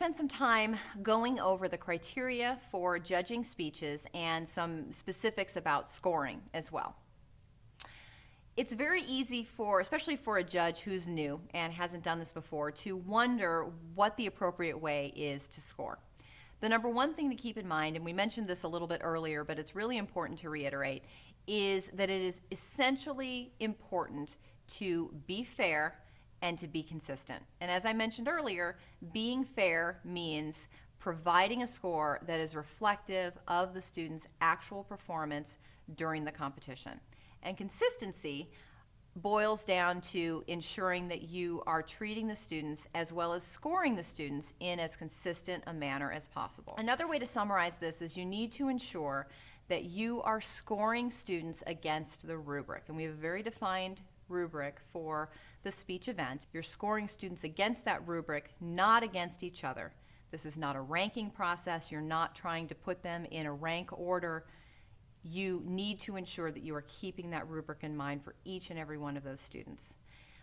spend some time going over the criteria for judging speeches and some specifics about scoring as well. It's very easy for, especially for a judge who's new and hasn't done this before, to wonder what the appropriate way is to score. The number one thing to keep in mind, and we mentioned this a little bit earlier, but it's really important to reiterate, is that it is essentially important to be fair and to be consistent. And as I mentioned earlier, being fair means providing a score that is reflective of the student's actual performance during the competition. And consistency boils down to ensuring that you are treating the students as well as scoring the students in as consistent a manner as possible. Another way to summarize this is you need to ensure that you are scoring students against the rubric. And we have a very defined rubric for the speech event. You're scoring students against that rubric, not against each other. This is not a ranking process. You're not trying to put them in a rank order. You need to ensure that you are keeping that rubric in mind for each and every one of those students.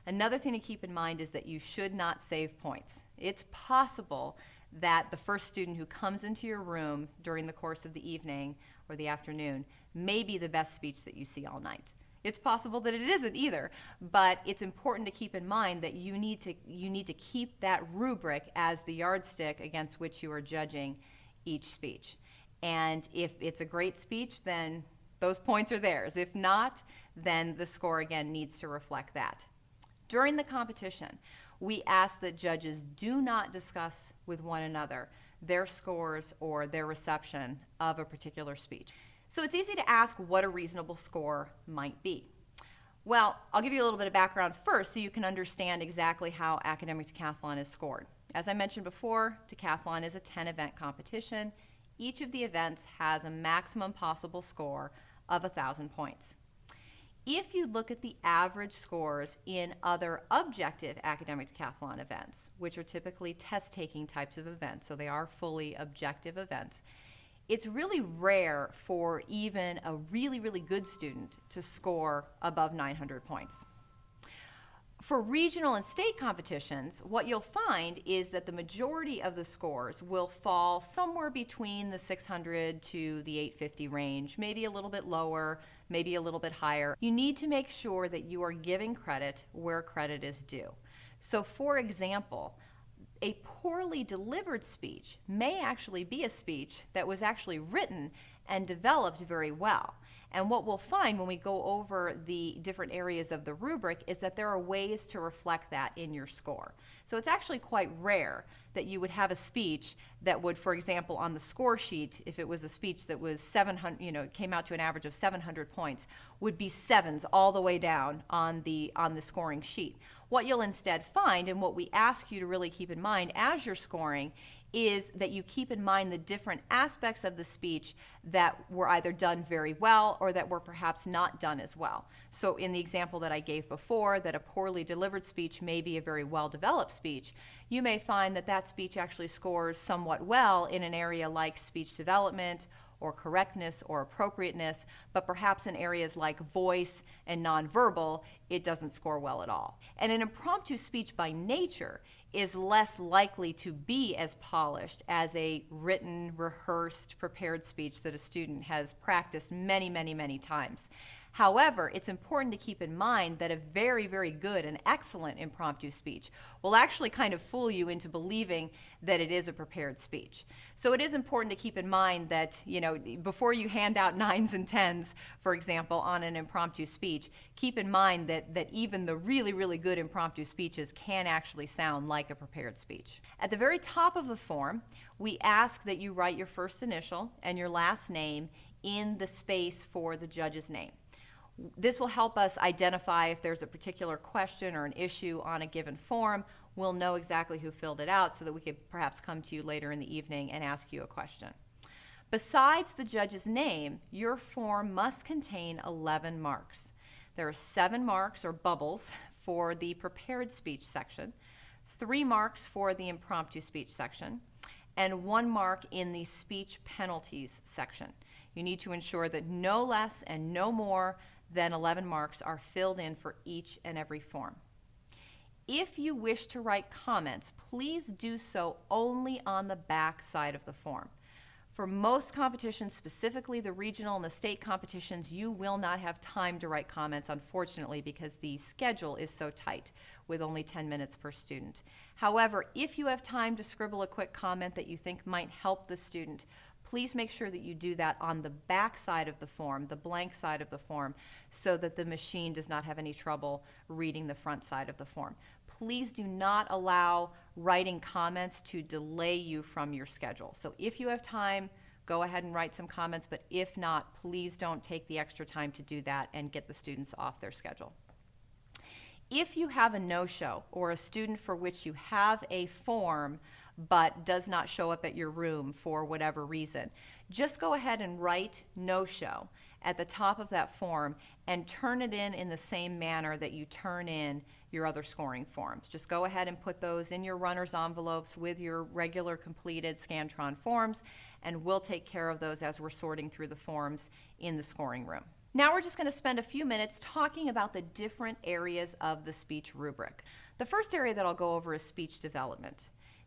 Another thing to keep in mind is that you should not save points. It's possible that the first student who comes into your room during the course of the evening or the afternoon may be the best speech that you see all night. It's possible that it isn't either, but it's important to keep in mind that you need to keep that rubric as the yardstick against which you are judging each speech. And if it's a great speech, then those points are theirs. If not, then the score again needs to reflect that. During the competition, we ask that judges do not discuss with one another their scores or their reception of a particular speech. So it's easy to ask what a reasonable score might be. Well, I'll give you a little bit of background first so you can understand exactly how academic decathlon is scored. As I mentioned before, decathlon is a 10-event competition. Each of the events has a maximum possible score of 1,000 points. If you look at the average scores in other objective academic decathlon events, which are typically test-taking types of events, so they are fully objective events, it's really rare for even a really, really good student to score above 900 points. For regional and state competitions, what you'll find is that the majority of the scores will fall somewhere between the 600 to the 850 range, maybe a little bit lower, maybe a little bit higher. You need to make sure that you are giving credit where credit is due. So for example, a poorly delivered speech may actually be a speech that was actually written and developed very well. And what we'll find when we go over the different areas of the rubric is that there are ways to reflect that in your score. So it's actually quite rare that you would have a speech that would, for example, on the score sheet, if it was a speech that was 700, came out to an average of 700 points, would be sevens all the way down on the scoring sheet. What you'll instead find, and what we ask you to really keep in mind as you're scoring, is that you keep in mind the different aspects of the speech that were either done very well or that were perhaps not done as well. So in the example that I gave before, that a poorly delivered speech may be a very well-developed speech, you may find that that speech actually scores somewhat well in an area like speech development or correctness or appropriateness, but perhaps in areas like voice and nonverbal, it doesn't score well at all. And an impromptu speech by nature is less likely to be as polished as a written, rehearsed, prepared speech that a student has practiced many, many, many times. However, it's important to keep in mind that a very, very good and excellent impromptu speech will actually kind of fool you into believing that it is a prepared speech. So it is important to keep in mind that, before you hand out 9s and 10s, for example, on an impromptu speech, keep in mind that even the really, really good impromptu speeches can actually sound like a prepared speech. At the very top of the form, we ask that you write your first initial and your last name in the space for the judge's name. This will help us identify if there's a particular question or an issue on a given form. We'll know exactly who filled it out so that we could perhaps come to you later in the evening and ask you a question. Besides the judge's name, your form must contain 11 marks. There are 7 marks or bubbles for the prepared speech section, 3 marks for the impromptu speech section, and 1 mark in the speech penalties section. You need to ensure that no less and no more than 11 marks are filled in for each and every form. If you wish to write comments, please do so only on the back side of the form. For most competitions, specifically the regional and the state competitions, you will not have time to write comments, unfortunately, because the schedule is so tight with only 10 minutes per student. However, if you have time to scribble a quick comment that you think might help the student, please make sure that you do that on the back side of the form, the blank side of the form, so that the machine does not have any trouble reading the front side of the form. Please do not allow writing comments to delay you from your schedule. So if you have time, go ahead and write some comments, but if not, please don't take the extra time to do that and get the students off their schedule. If you have a no-show or a student for which you have a form but does not show up at your room for whatever reason, just go ahead and write no-show at the top of that form and turn it in the same manner that you turn in your other scoring forms. Just go ahead and put those in your runner's envelopes with your regular completed Scantron forms, and we'll take care of those as we're sorting through the forms in the scoring room. Now we're just going to spend a few minutes talking about the different areas of the speech rubric. The first area that I'll go over is speech development.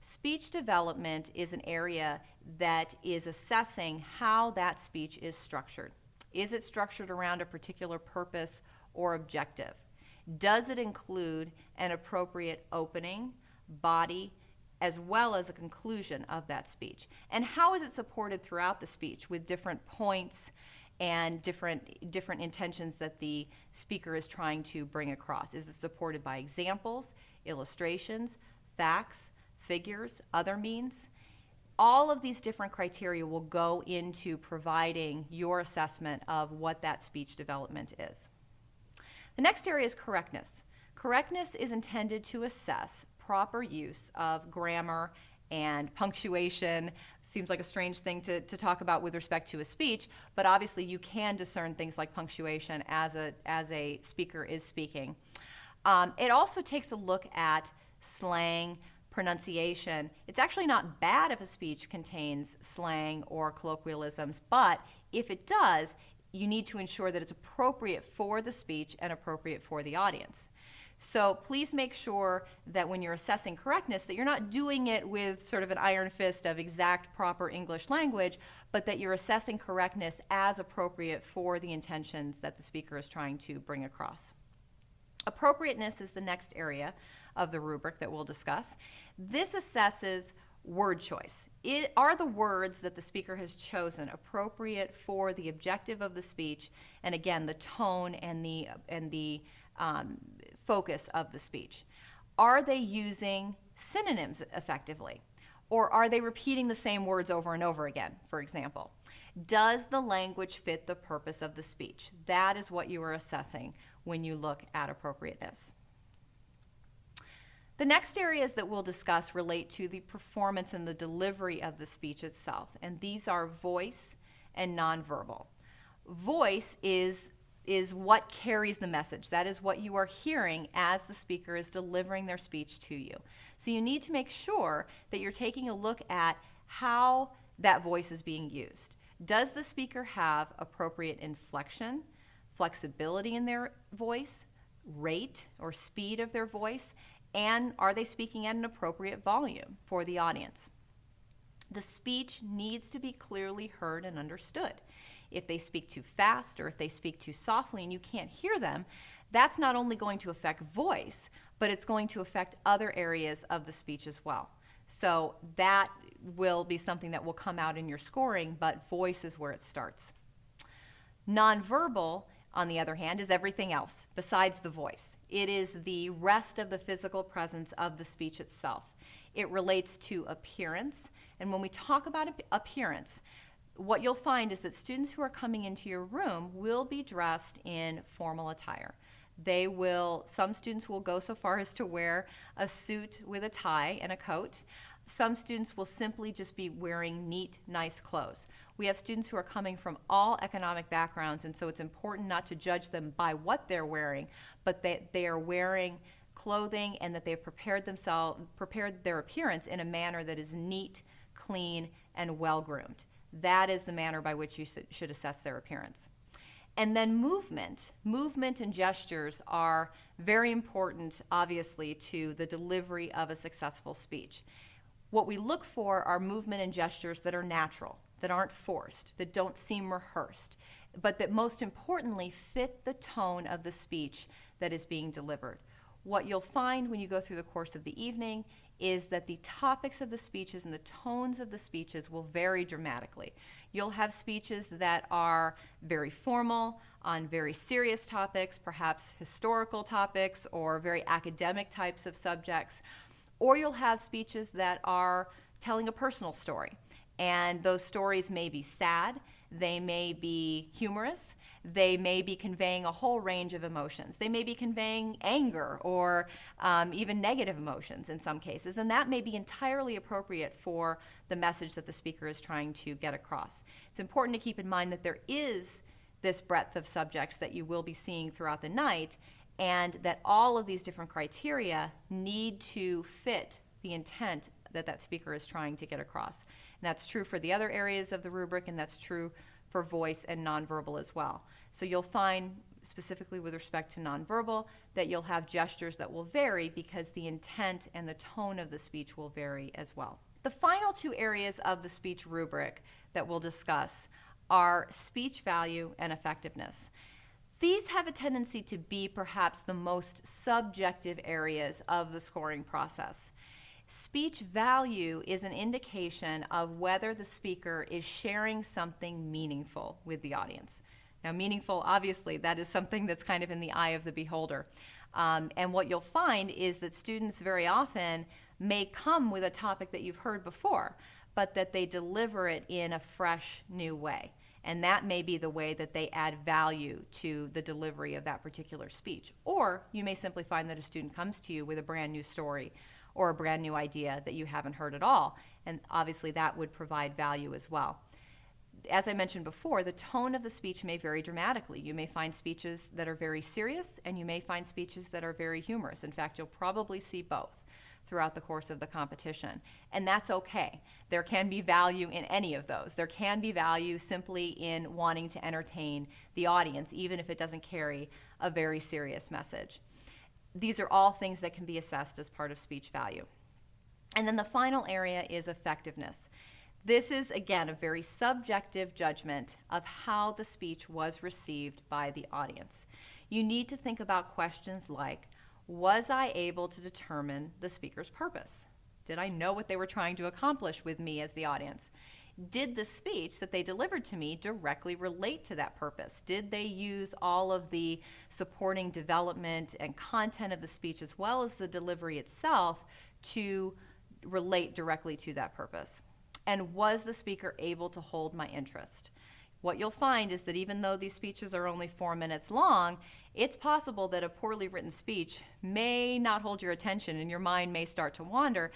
Speech development is an area that is assessing how that speech is structured. Is it structured around a particular purpose or objective? Does it include an appropriate opening, body, as well as a conclusion of that speech? And how is it supported throughout the speech with different points and different intentions that the speaker is trying to bring across? Is it supported by examples, illustrations, facts, figures, other means? All of these different criteria will go into providing your assessment of what that speech development is. The next area is correctness. Correctness is intended to assess proper use of grammar and punctuation. Seems like a strange thing to talk about with respect to a speech, but obviously you can discern things like punctuation as a speaker is speaking. It also takes a look at slang, pronunciation. It's actually not bad if a speech contains slang or colloquialisms, but if it does, you need to ensure that it's appropriate for the speech and appropriate for the audience. So please make sure that when you're assessing correctness that you're not doing it with sort of an iron fist of exact proper English language, but that you're assessing correctness as appropriate for the intentions that the speaker is trying to bring across. Appropriateness is the next area of the rubric that we'll discuss. This assesses word choice. Are the words that the speaker has chosen appropriate for the objective of the speech, and again, the tone and the focus of the speech? Are they using synonyms effectively? Or are they repeating the same words over and over again, for example? Does the language fit the purpose of the speech? That is what you are assessing when you look at appropriateness. The next areas that we'll discuss relate to the performance and the delivery of the speech itself, and these are voice and nonverbal. Voice is what carries the message. That is what you are hearing as the speaker is delivering their speech to you. So you need to make sure that you're taking a look at how that voice is being used. Does the speaker have appropriate inflection, flexibility in their voice, rate or speed of their voice, and are they speaking at an appropriate volume for the audience? The speech needs to be clearly heard and understood. If they speak too fast or if they speak too softly and you can't hear them, that's not only going to affect voice, but it's going to affect other areas of the speech as well. So that will be something that will come out in your scoring, but voice is where it starts. Nonverbal, on the other hand, is everything else besides the voice. It is the rest of the physical presence of the speech itself. It relates to appearance, and when we talk about appearance, what you'll find is that students who are coming into your room will be dressed in formal attire. Some students will go so far as to wear a suit with a tie and a coat. Some students will simply just be wearing neat, nice clothes. We have students who are coming from all economic backgrounds, and so it's important not to judge them by what they're wearing, but that they are wearing clothing and that they've prepared their appearance in a manner that is neat, clean, and well-groomed. That is the manner by which you should assess their appearance. And then movement and gestures are very important, obviously, to the delivery of a successful speech. What we look for are movement and gestures that are natural, that aren't forced, that don't seem rehearsed, but that most importantly fit the tone of the speech that is being delivered. What you'll find when you go through the course of the evening is that the topics of the speeches and the tones of the speeches will vary dramatically. You'll have speeches that are very formal on very serious topics, perhaps historical topics or very academic types of subjects, or you'll have speeches that are telling a personal story. And those stories may be sad, they may be humorous, they may be conveying a whole range of emotions. They may be conveying anger or even negative emotions in some cases, and that may be entirely appropriate for the message that the speaker is trying to get across. It's important to keep in mind that there is this breadth of subjects that you will be seeing throughout the night, and that all of these different criteria need to fit the intent that that speaker is trying to get across. And that's true for the other areas of the rubric, and that's true for voice and nonverbal as well. So you'll find, specifically with respect to nonverbal, that you'll have gestures that will vary because the intent and the tone of the speech will vary as well. The final two areas of the speech rubric that we'll discuss are speech value and effectiveness. These have a tendency to be perhaps the most subjective areas of the scoring process. Speech value is an indication of whether the speaker is sharing something meaningful with the audience. Now, meaningful, obviously, that is something that's kind of in the eye of the beholder. And what you'll find is that students very often may come with a topic that you've heard before, but that they deliver it in a fresh, new way. And that may be the way that they add value to the delivery of that particular speech. Or you may simply find that a student comes to you with a brand new story or a brand new idea that you haven't heard at all. And obviously that would provide value as well. As I mentioned before, the tone of the speech may vary dramatically. You may find speeches that are very serious, and you may find speeches that are very humorous. In fact, you'll probably see both throughout the course of the competition. And that's okay. There can be value in any of those. There can be value simply in wanting to entertain the audience, even if it doesn't carry a very serious message. These are all things that can be assessed as part of speech value. And then the final area is effectiveness. This is, again, a very subjective judgment of how the speech was received by the audience. You need to think about questions like, was I able to determine the speaker's purpose? Did I know what they were trying to accomplish with me as the audience? Did the speech that they delivered to me directly relate to that purpose? Did they use all of the supporting development and content of the speech as well as the delivery itself to relate directly to that purpose? And was the speaker able to hold my interest? What you'll find is that even though these speeches are only 4 minutes long, it's possible that a poorly written speech may not hold your attention and your mind may start to wander.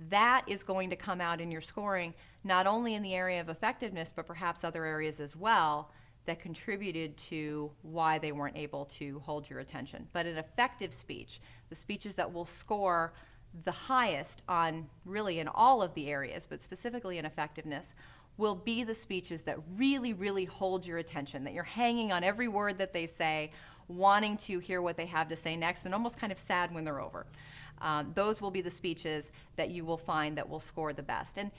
That is going to come out in your scoring, not only in the area of effectiveness, but perhaps other areas as well that contributed to why they weren't able to hold your attention. But an effective speech, the speeches that will score the highest on really in all of the areas, but specifically in effectiveness, will be the speeches that really, really hold your attention, that you're hanging on every word that they say, wanting to hear what they have to say next, and almost kind of sad when they're over. Those will be the speeches that you will find that will score the best. And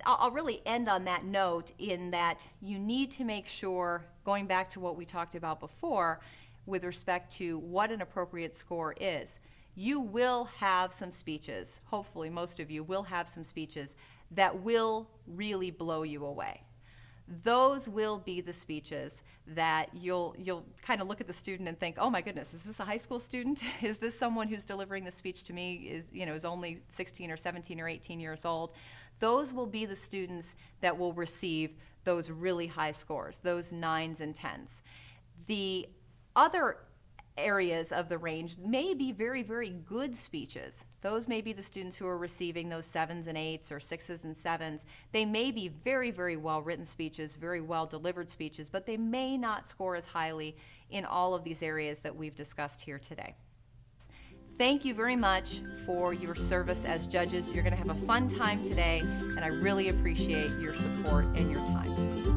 I'll really end on that note in that you need to make sure, going back to what we talked about before, with respect to what an appropriate score is, you will have some speeches, hopefully most of you will have some speeches that will really blow you away. Those will be the speeches that you'll kind of look at the student and think, oh my goodness, is this a high school student? Is this someone who's delivering the speech to me is only 16 or 17 or 18 years old? Those will be the students that will receive those really high scores, those 9s and 10s. The other areas of the range may be very, very good speeches. Those may be the students who are receiving those 7s and 8s or 6s and 7s. They may be very, very well written speeches, very well delivered speeches, but they may not score as highly in all of these areas that we've discussed here today. Thank you very much for your service as judges. You're going to have a fun time today, and I really appreciate your support and your time.